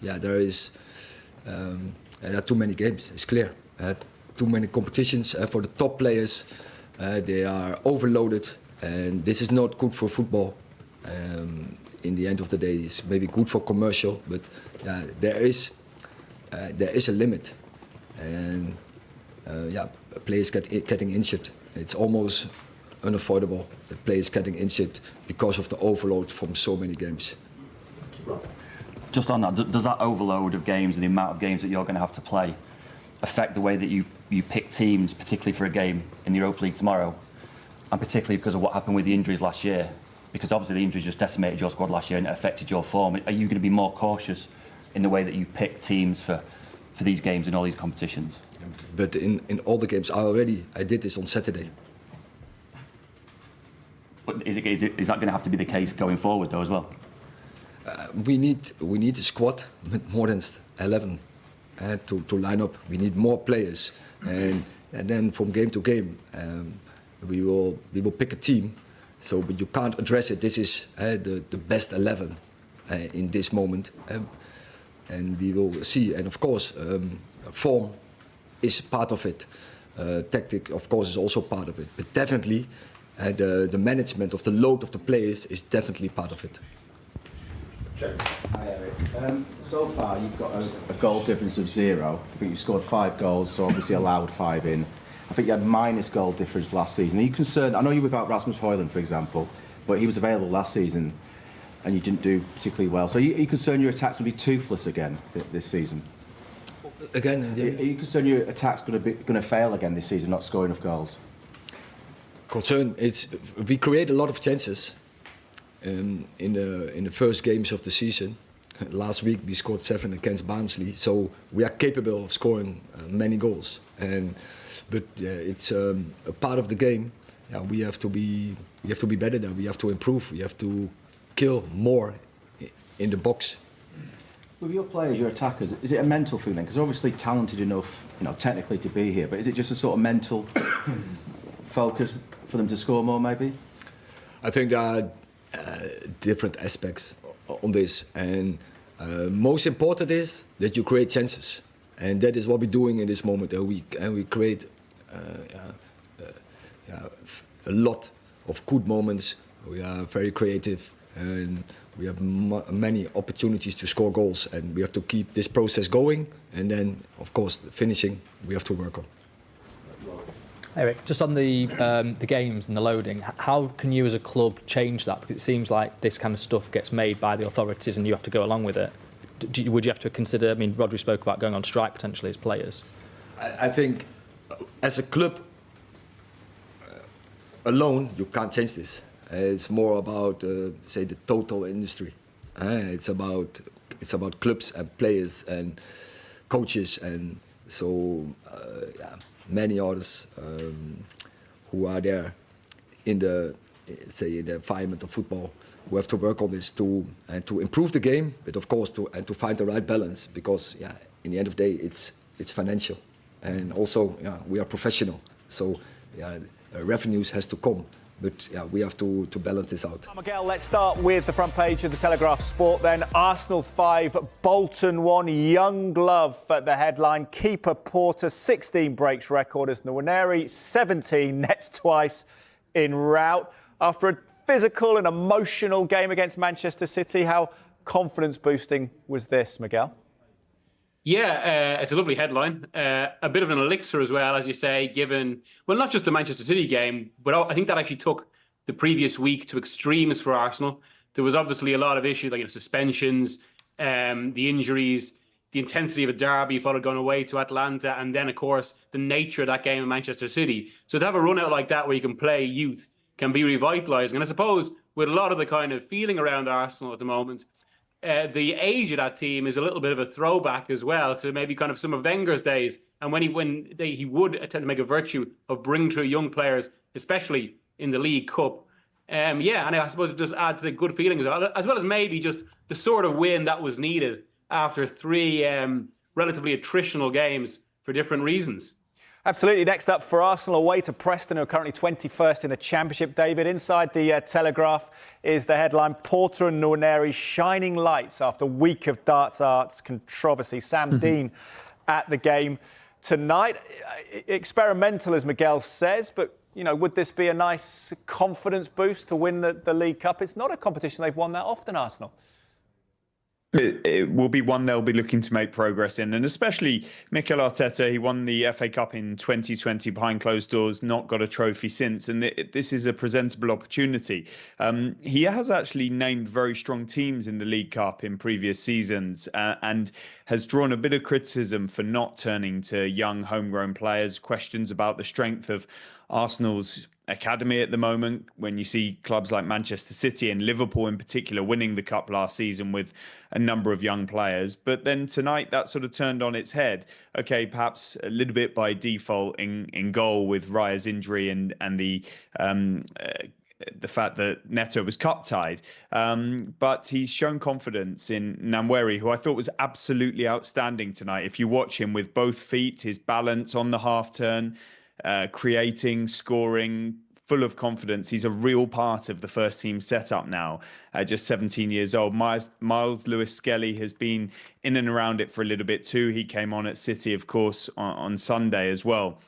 yeah, there are too many games. It's clear. Too many competitions for the top players. They are overloaded, and this is not good for football. In the end of the day, it's maybe good for commercial, but there is a limit, and players getting injured. It's almost unavoidable that players getting injured because of the overload from so many games. Just on that, does that overload of games and the amount of games that you're going to have to play affect the way that you pick teams, particularly for a game in the Europa League tomorrow, and particularly because of what happened with the injuries last year? Because obviously the injuries just decimated your squad last year and it affected your form. Are you going to be more cautious in the way that you pick teams for these games in all these competitions? But in all the games, I did this on Saturday. But is that going to have to be the case going forward though as well? We need a squad with more than 11 to line up. We need more players, and then from game to game, we will pick a team. So, but you can't address it. This is the best 11 in this moment, and we will see. And of course, form is part of it. Tactic, of course, is also part of it. But definitely, the management of the load of the players is definitely part of it. Hi Erik. So far you've got a goal difference of 0. I think you scored 5 goals, so obviously allowed 5 in. I think you had minus goal difference last season. Are you concerned? I know you were without Rasmus Højlund, for example, but he was available last season and you didn't do particularly well. So are you concerned your attack's going to be toothless again this season? Again? Are you concerned your attack's going to fail again this season, not scoring enough goals? Concern, we create a lot of chances. In the first games of the season, last week we scored 7 against Barnsley, so we are capable of scoring many goals. But it's a part of the game. Yeah, we have to be better there. We have to improve. We have to kill more in the box. With your players, your attackers, is it a mental feeling? Because they're obviously talented enough, technically to be here. But is it just a sort of mental focus for them to score more, maybe? I think there are different aspects on this, and most important is that you create chances, and that is what we're doing in this moment. We create a lot of good moments. We are very creative, and we have many opportunities to score goals, and we have to keep this process going, and then of course the finishing we have to work on. Erik, just on the games and the loading, how can you as a club change that? Because it seems like this kind of stuff gets made by the authorities and you have to go along with it. Would you have to consider, I mean, Rodri spoke about going on strike potentially as players. I think as a club alone, you can't change this. It's more about, say, the total industry. It's about clubs and players and coaches, and so many others who are there in the environment of football, who have to work on this to improve the game, but of course to find the right balance, because in the end of the day it's financial, and also we are professional, so revenues has to come. But we have to balance this out. Miguel, let's start with the front page of the Telegraph Sport then. Arsenal 5, Bolton 1, young glove at the headline. Keeper Porter 16 breaks record as Nwaneri 17 nets twice in rout. After a physical and emotional game against Manchester City, how confidence boosting was this, Miguel? Yeah, it's a lovely headline. A bit of an elixir as well, as you say, given, well, not just the Manchester City game, but I think that actually took the previous week to extremes for Arsenal. There was obviously a lot of issues, like suspensions, the injuries, the intensity of a derby followed going away to Atlanta, and then, of course, the nature of that game in Manchester City. So to have a run out like that where you can play youth can be revitalising. And I suppose with a lot of the kind of feeling around Arsenal at the moment, the age of that team is a little bit of a throwback as well to maybe kind of some of Wenger's days, and when he would attempt to make a virtue of bringing through young players, especially in the League Cup. And I suppose it does add to the good feeling as well as maybe just the sort of win that was needed after 3 relatively attritional games for different reasons. Absolutely. Next up for Arsenal, away to Preston, who are currently 21st in the Championship. David, inside the Telegraph is the headline, Porter and Nwaneri shining lights after week of darts arts controversy. Sam Dean at the game tonight. Experimental, as Miguel says, but, you know, would this be a nice confidence boost to win the League Cup? It's not a competition they've won that often, Arsenal. It will be one they'll be looking to make progress in, and especially Mikel Arteta. He won the FA Cup in 2020 behind closed doors, not got a trophy since, and this is a presentable opportunity. He has actually named very strong teams in the League Cup in previous seasons, and has drawn a bit of criticism for not turning to young homegrown players, questions about the strength of Arsenal's academy at the moment, when you see clubs like Manchester City and Liverpool in particular winning the cup last season with a number of young players. But then tonight that sort of turned on its head. Okay, perhaps a little bit by default in goal with Raya's injury and the fact that Neto was cup tied. But he's shown confidence in Nwaneri, who I thought was absolutely outstanding tonight. If you watch him with both feet, his balance on the half turn, creating, scoring, full of confidence. He's a real part of the first team setup now, just 17 years old. Miles Lewis-Skelly has been in and around it for a little bit too. He came on at City, of course, on Sunday as well.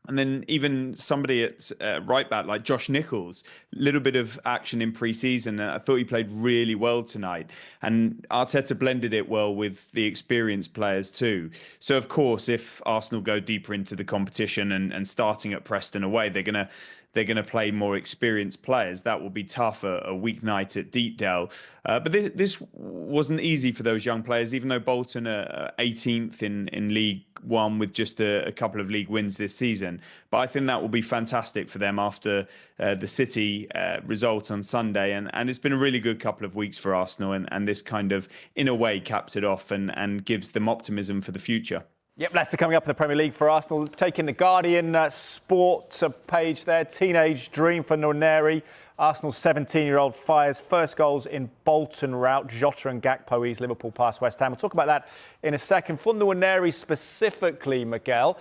And then even somebody at right back like Josh Nichols, a little bit of action in pre-season. I thought he played really well tonight. And Arteta blended it well with the experienced players too. So, of course, if Arsenal go deeper into the competition and starting at Preston away, they're going to play more experienced players. That will be tough, a weeknight at Deepdale. But this wasn't easy for those young players, even though Bolton are 18th in League One with just a couple of league wins this season. But I think that will be fantastic for them after the City result on Sunday. And it's been a really good couple of weeks for Arsenal. And this kind of, in a way, caps it off and gives them optimism for the future. Yep, Leicester coming up in the Premier League for Arsenal. Taking the Guardian sport page there. Teenage dream for Nwaneri. Arsenal's 17-year-old fires first goals in Bolton rout. Jota and Gakpo ease Liverpool past West Ham. We'll talk about that in a second. For Nwaneri specifically, Miguel,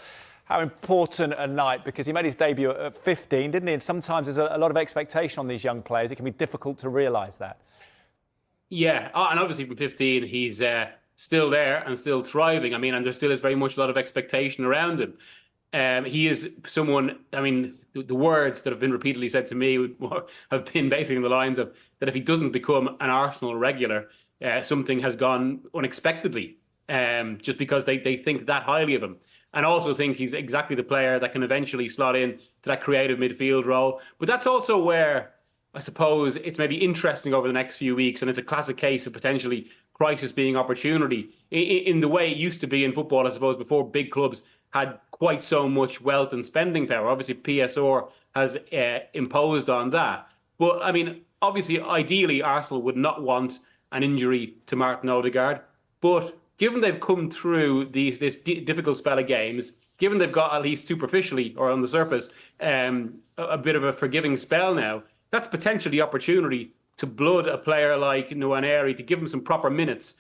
how important a night, because he made his debut at 15, didn't he? And sometimes there's a lot of expectation on these young players. It can be difficult to realise that. Yeah, and obviously from 15, he's still there and still thriving. I mean, and there still is very much a lot of expectation around him. He is someone, I mean, the words that have been repeatedly said to me have been basically in the lines of that if he doesn't become an Arsenal regular, something has gone unexpectedly, just because they think that highly of him. And also think he's exactly the player that can eventually slot in to that creative midfield role. But that's also where I suppose it's maybe interesting over the next few weeks, and it's a classic case of potentially crisis being opportunity in the way it used to be in football, I suppose, before big clubs had quite so much wealth and spending power. Obviously, PSR has imposed on that. But, I mean, obviously, ideally, Arsenal would not want an injury to Martin Odegaard. But given they've come through this difficult spell of games, given they've got at least superficially or on the surface a bit of a forgiving spell now, that's potentially the opportunity to blood a player like Nwaneri, to give him some proper minutes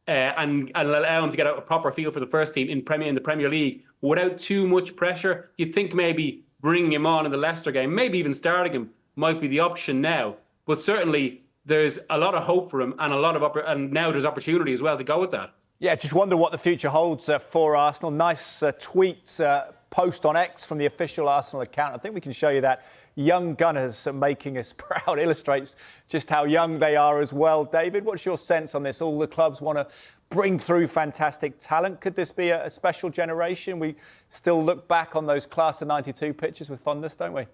and allow him to get a proper feel for the first team in the Premier League without too much pressure. You'd think maybe bringing him on in the Leicester game, maybe even starting him, might be the option now. But certainly there's a lot of hope for him and and now there's opportunity as well to go with that. Yeah, just wonder what the future holds for Arsenal. Nice tweet post on X from the official Arsenal account. I think we can show you that. Young Gunners making us proud illustrates just how young they are as well. David, what's your sense on this? All the clubs want to bring through fantastic talent. Could this be a special generation? We still look back on those class of 92 pictures with fondness, don't we?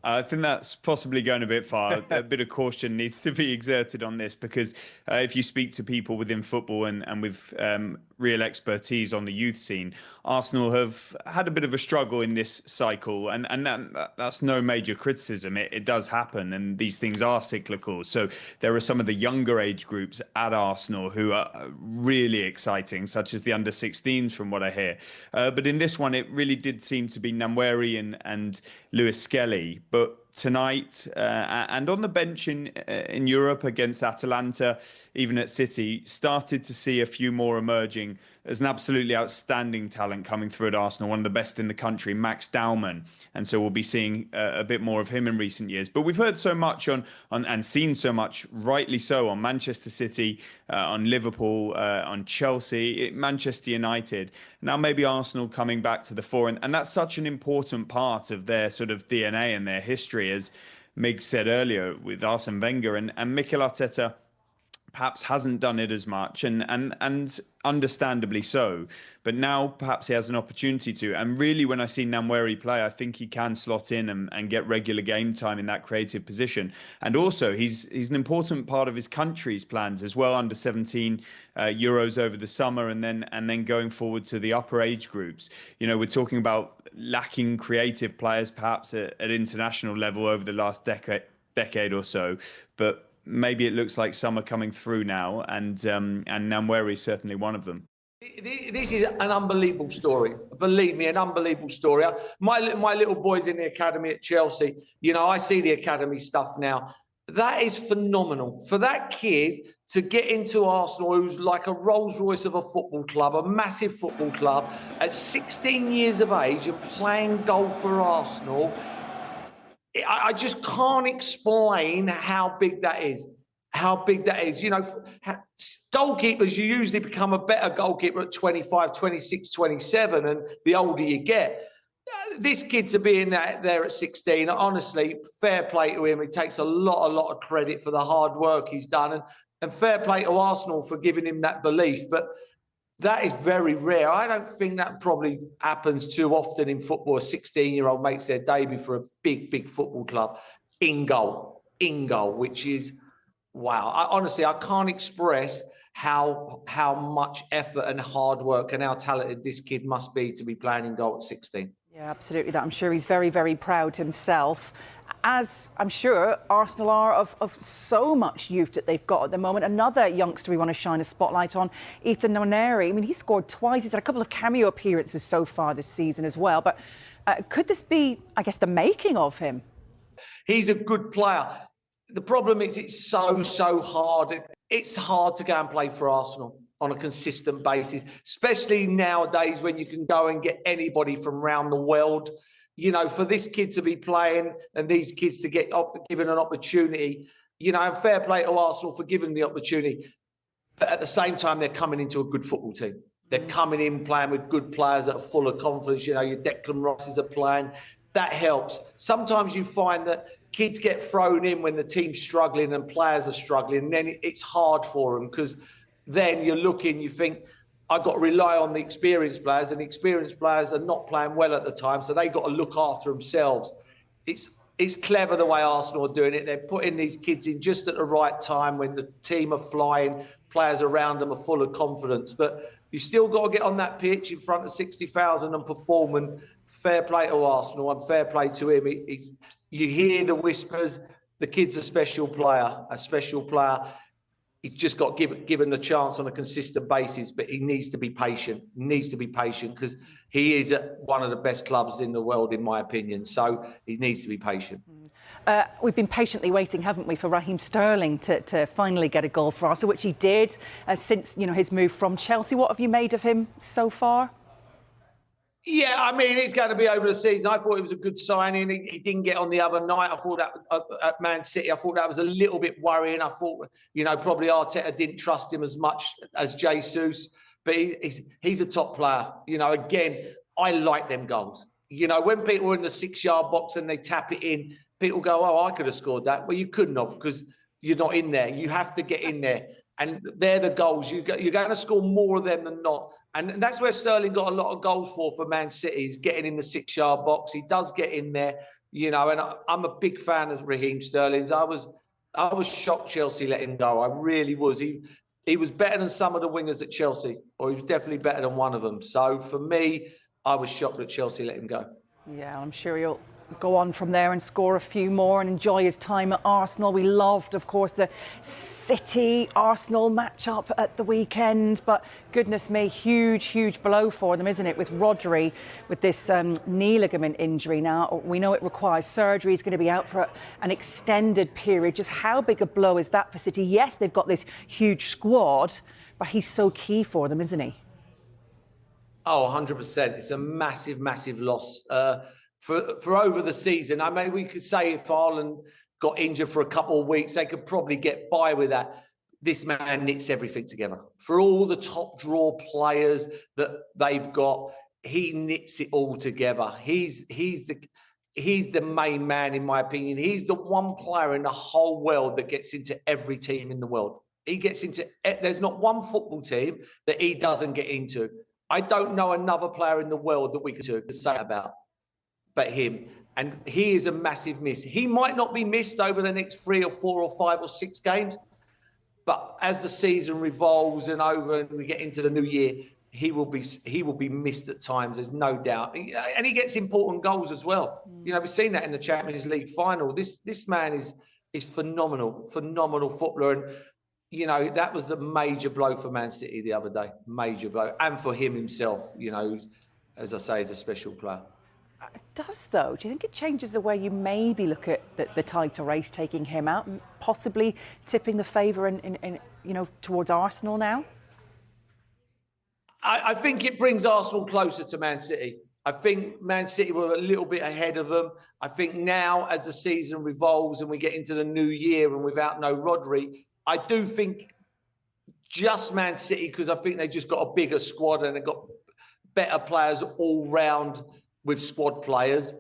I think that's possibly going a bit far. A bit of caution needs to be exerted on this, because if you speak to people within football and with real expertise on the youth scene, Arsenal have had a bit of a struggle in this cycle, and that's no major criticism. It does happen, and these things are cyclical. So there are some of the younger age groups at Arsenal who are really exciting, such as the under-16s from what I hear. But in this one, it really did seem to be Nwaneri and Lewis-Skelly. But tonight and on the bench in Europe against Atalanta, even at City, started to see a few more emerging as an absolutely outstanding talent coming through at Arsenal, one of the best in the country, Max Dowman. And so we'll be seeing a bit more of him in recent years. But we've heard so much on and seen so much, rightly so, on Manchester City, on Liverpool, on Chelsea, Manchester United. Now maybe Arsenal coming back to the fore. And that's such an important part of their sort of DNA and their history, as Mig said earlier, with Arsene Wenger and Mikel Arteta perhaps hasn't done it as much, and understandably so. But now perhaps he has an opportunity to. And really, when I see Nwaneri play, I think he can slot in and get regular game time in that creative position. And also, he's an important part of his country's plans as well, under 17 Euros over the summer, and then going forward to the upper age groups. You know, we're talking about lacking creative players perhaps at international level over the last decade or so, but maybe it looks like some are coming through now, and Nwaneri is certainly one of them. This is an unbelievable story. Believe me, an unbelievable story. My little boy's in the academy at Chelsea. You know, I see the academy stuff now. That is phenomenal. For that kid to get into Arsenal, who's like a Rolls Royce of a football club, a massive football club, at 16 years of age and playing goal for Arsenal, I just can't explain how big that is. How big that is. You know, goalkeepers, you usually become a better goalkeeper at 25, 26, 27, and the older you get. This kid to be in there at 16, honestly, fair play to him. He takes a lot of credit for the hard work he's done. And fair play to Arsenal for giving him that belief. But that is very rare. I don't think that probably happens too often in football. A 16-year-old makes their debut for a big football club in goal, which is, wow. Honestly, I can't express how much effort and hard work and how talented this kid must be to be playing in goal at 16. Yeah, absolutely. I'm sure he's very proud himself, as I'm sure Arsenal are of so much youth that they've got at the moment. Another youngster we want to shine a spotlight on, Ethan Nwaneri. I mean, he scored twice. He's had a couple of cameo appearances so far this season as well. But could this be, I guess, the making of him? He's a good player. The problem is it's so hard. It's hard to go and play for Arsenal on a consistent basis, especially nowadays when you can go and get anybody from around the world. You know, for this kid to be playing and these kids to get given an opportunity, you know, and fair play to Arsenal for giving the opportunity. But at the same time, they're coming into a good football team. They're coming in playing with good players that are full of confidence. You know, your Declan Rices are playing. That helps. Sometimes you find that kids get thrown in when the team's struggling and players are struggling, and then it's hard for them because then you're looking, you think, I've got to rely on the experienced players, and the experienced players are not playing well at the time, so they've got to look after themselves. It's clever the way Arsenal are doing it. They're putting these kids in just at the right time when the team are flying, players around them are full of confidence. But you still got to get on that pitch in front of 60,000 and perform, and fair play to Arsenal and fair play to him. You hear the whispers, the kid's a special player. He's just got given the chance on a consistent basis, but he needs to be patient. Because he is at one of the best clubs in the world, in my opinion. So he needs to be patient. We've been patiently waiting, haven't we, for Raheem Sterling to finally get a goal for Arsenal, which he did since his move from Chelsea. What have you made of him so far? Yeah, I mean, it's going to be over the season. I thought it was a good signing. He didn't get on the other night. I thought that at Man City, I thought that was a little bit worrying. I thought, probably Arteta didn't trust him as much as Jesus, but he's a top player. Again, I like them goals. When people are in the 6-yard box and they tap it in, people go, oh, I could have scored that. Well, you couldn't have because you're not in there. You have to get in there. And they're the goals. You're going to score more of them than not. And that's where Sterling got a lot of goals for Man City, is getting in the 6-yard box. He does get in there, and I'm a big fan of Raheem Sterling's. I was shocked Chelsea let him go. I really was. He was better than some of the wingers at Chelsea, or he was definitely better than one of them. So for me, I was shocked that Chelsea let him go. Yeah, I'm sure go on from there and score a few more and enjoy his time at Arsenal. We loved, of course, the City-Arsenal match-up at the weekend, but goodness me, huge blow for them, isn't it, with Rodri with this knee ligament injury now. We know it requires surgery. He's going to be out for an extended period. Just how big a blow is that for City? Yes, they've got this huge squad, but he's so key for them, isn't he? Oh, 100%. It's a massive loss for over the season. I mean, we could say if Ireland got injured for a couple of weeks, they could probably get by with that. This man knits everything together. For all the top draw players that they've got, he knits it all together. He's the main man, in my opinion. He's the one player in the whole world that gets into every team in the world. He gets into, there's not one football team that he doesn't get into. I don't know another player in the world that we could say about but him. And he is a massive miss. He might not be missed over the next 3 or 4 or 5 or 6 games, but as the season revolves and over and we get into the new year, he will be missed at times. There's no doubt, and he gets important goals as well. You know, we've seen that in the Champions League final. This man is phenomenal footballer, and you know that was the major blow for Man City the other day, major blow, and for him himself. You know, as I say, he's a special player. It does, though. Do you think it changes the way you maybe look at the title race, taking him out and possibly tipping the favour in towards Arsenal now? I think it brings Arsenal closer to Man City. I think Man City were a little bit ahead of them. I think now, as the season revolves and we get into the new year and without no Rodri, I do think just Man City, because I think they just got a bigger squad and they've got better players all round with squad players.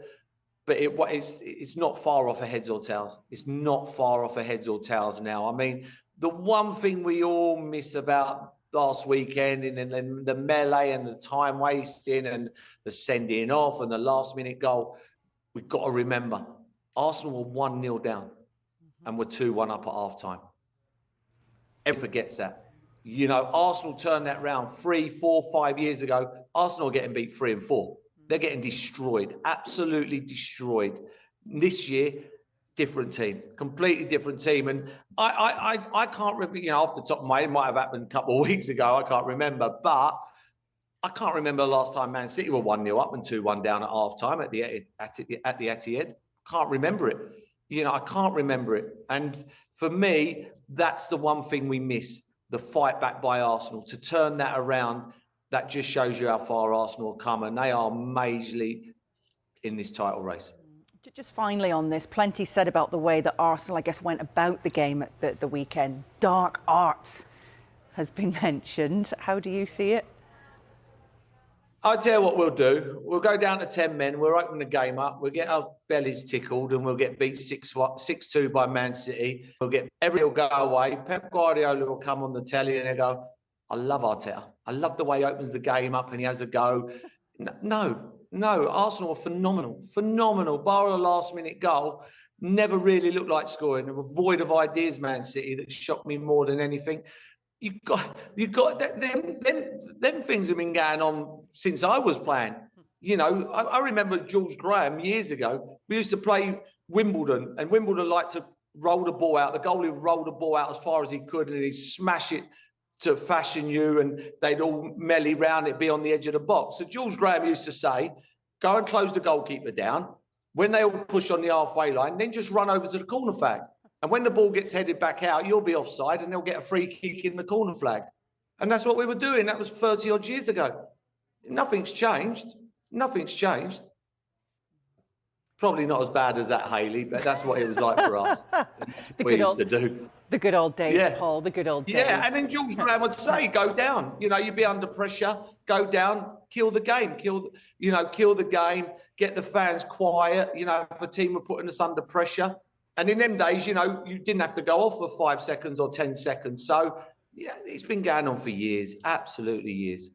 But it's not far off a heads or tails. It's not far off a heads or tails now. I mean, the one thing we all miss about last weekend and then the melee and the time wasting and the sending off and the last minute goal, we've got to remember Arsenal were 1-0 down and were 2-1 up at half time. Everyone forgets that. You know, Arsenal turned that round 3, 4, 5 years ago. Arsenal are getting beat 3 and 4. They're getting destroyed, absolutely destroyed. This year, different team, completely different team. And I can't remember, you know, off the top of my head, it might have happened a couple of weeks ago, I can't remember. But I can't remember the last time Man City were 1-0 up and 2-1 down at half time at the Etihad. Can't remember it. You know, I can't remember it. And for me, that's the one thing we miss, the fight back by Arsenal. To turn that around, that just shows you how far Arsenal have come. And they are majorly in this title race. Just finally on this, plenty said about the way that Arsenal, I guess, went about the game at the weekend. Dark arts has been mentioned. How do you see it? I'll tell you what we'll do. We'll go down to 10 men. We'll open the game up. We'll get our bellies tickled and we'll get beat 6-2 by Man City. Everything will go away. Pep Guardiola will come on the telly and he'll go, I love Arteta. I love the way he opens the game up and he has a go. No, Arsenal are phenomenal. Bar the last-minute goal, never really looked like scoring. They were void of ideas, Man City, that shocked me more than anything. You got them things have been going on since I was playing. You know, I remember George Graham years ago. We used to play Wimbledon, and Wimbledon liked to roll the ball out. The goalie would roll the ball out as far as he could, and he'd smash it to fashion you, and they'd all melee round it, be on the edge of the box. So George Graham used to say, go and close the goalkeeper down. When they all push on the halfway line, then just run over to the corner flag. And when the ball gets headed back out, you'll be offside and they'll get a free kick in the corner flag. And that's what we were doing. That was 30 odd years ago. Nothing's changed. Probably not as bad as that, Hayley, but that's what it was like for us. We used to do. The good old days, yeah. Paul, the good old days. Yeah, and then George Graham would say, go down. You know, you'd be under pressure, go down, kill the game, kill the game, get the fans quiet. You know, if a team were putting us under pressure. And in them days, you know, you didn't have to go off for 5 seconds or 10 seconds. So, yeah, it's been going on for years, absolutely years.